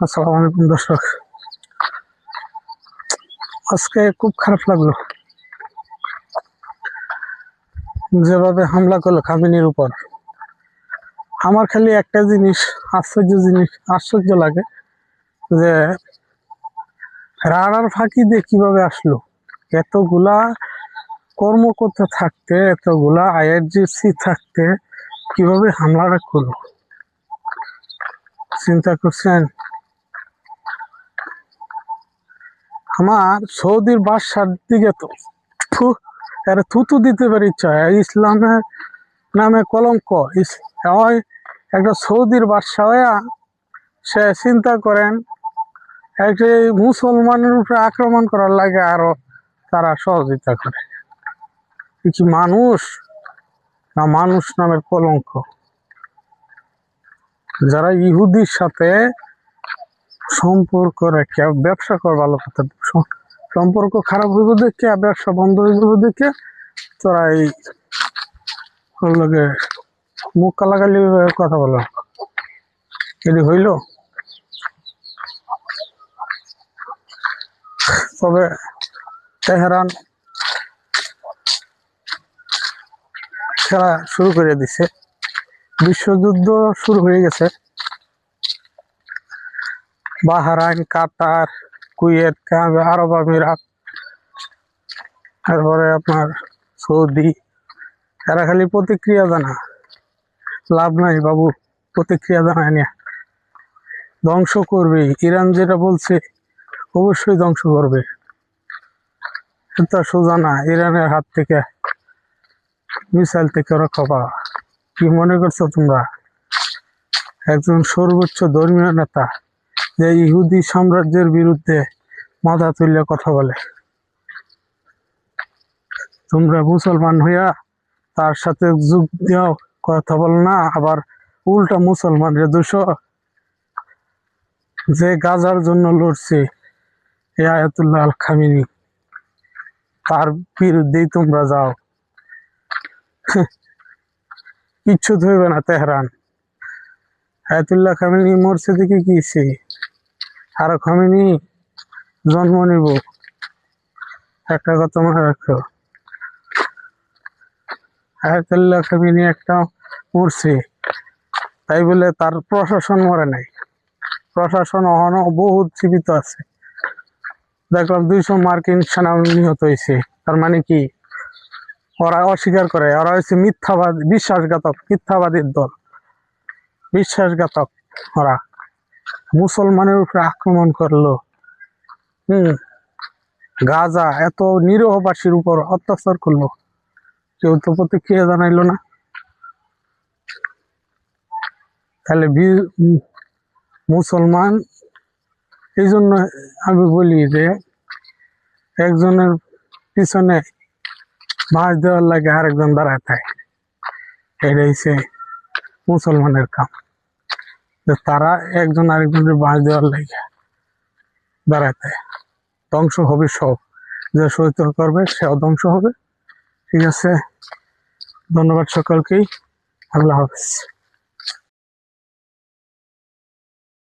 আসসালামু আলাইকুম দর্শক, আজকে খুব খারাপ লাগলো যেভাবে হামলা করলো খামেনির উপর। আমার খালি একটা জিনিস আশ্চর্য লাগে যে রাডার ফাঁকি দিয়ে কিভাবে আসলো, এতগুলা কর্মকর্তা থাকতে, এতগুলা আইআরজিসি থাকতে কিভাবে হামলাটা করলো চিন্তা করছেন? আমার সৌদির বাদশার দিকে তো থুতু দিতে পারি ইচ্ছা হয়। ইসলামের নামে কলঙ্ক। একটা সৌদির বাদশা হইয়া সে চিন্তা করেন একটি মুসলমানের উপরে আক্রমণ করার লাগে আরো তারা সহযোগিতা করে। কি মানুষ না মানুষ নামের কলঙ্ক। যারা ইহুদির সাথে সম্পর্ক রেখে ব্যবসা করে, ভালো কথা, সম্পর্ক খারাপ হইব দেখে, ব্যবসা বন্ধ হইব দেখে তোরা এই মুখ কালাগালি কথা বলো, এটি হইল। তবে তেহরান খেলা শুরু করে দিছে, বিশ্বযুদ্ধ শুরু হয়ে গেছে। বাহরাইন, কাতার, কুয়েত, আরব আমিরাত, তারপরে আপনার সৌদি, এরা খালি প্রতিক্রিয়া জানা। লাভ নাই বাবু, প্রতিক্রিয়া জানায় না, ধ্বংস করবে। ইরান যেটা বলছে অবশ্যই ধ্বংস করবে। এটা সোজা না, ইরানের হাত থেকে মিসাইল থেকে রক্ষা পাওয়া। কি মনে করছো তোমরা? একজন সর্বোচ্চ ধর্মীয় নেতা যে ইহুদি সাম্রাজ্যের বিরুদ্ধে মাথা তুলে কথা বলে, তোমরা মুসলমান হইয়া তার সাথে যোগ দিয়েও কথা বল না, আবার উল্টা মুসলমানরে দোষ। যে গাজার জন্য লড়ছে এই আয়াতুল্লাহ আল খামেনি, তার বিরুদ্ধেই তোমরা যাও। কিচ্ছু ধরবে না তেহরান। আয়াতুল্লাহ খামেনি মরছে দেখে গিয়েছে, আরো খামেনি জন্ম নিব। একটা কথা মনে রাখো, আয়াতুল্লাহ খামেনি একটা মরছে তাই বলে তার প্রশাসন মরে নাই। প্রশাসন এখনো বহুত জীবিত আছে। দেখলাম 200 মার্কিন সেনা নিহত হয়েছে। তার মানে কি? ওরা অস্বীকার করে, ওরা হচ্ছে মিথ্যাবাদী, বিশ্বাসঘাতক, মিথ্যাবাদীর দল, বিশ্বাসঘাতক। ওরা মুসলমানের উপরে আক্রমণ করলো। গাজা এত নিরীহবাসীর উপর অত্যাচার করলো, কেউ তো প্রতিক্রিয়া জানাইলো না। তাহলে মুসলমান, এই জন্য আমি বলি যে একজনের পিছনে বাঁশ দেওয়ার লাগে আরেকজন দাঁড়ায় থাকে। এটা হচ্ছে মুসলমানের কাম, যে তারা একজন আরেকজনের বাঁশ দেওয়ার লাগে দাঁড়ায় থাকে। ধ্বংস হবে সব, যে সহিত করবে সেও ধ্বংস হবে। ঠিক আছে, ধন্যবাদ সকলকেই। আল্লাহ হাফেজ।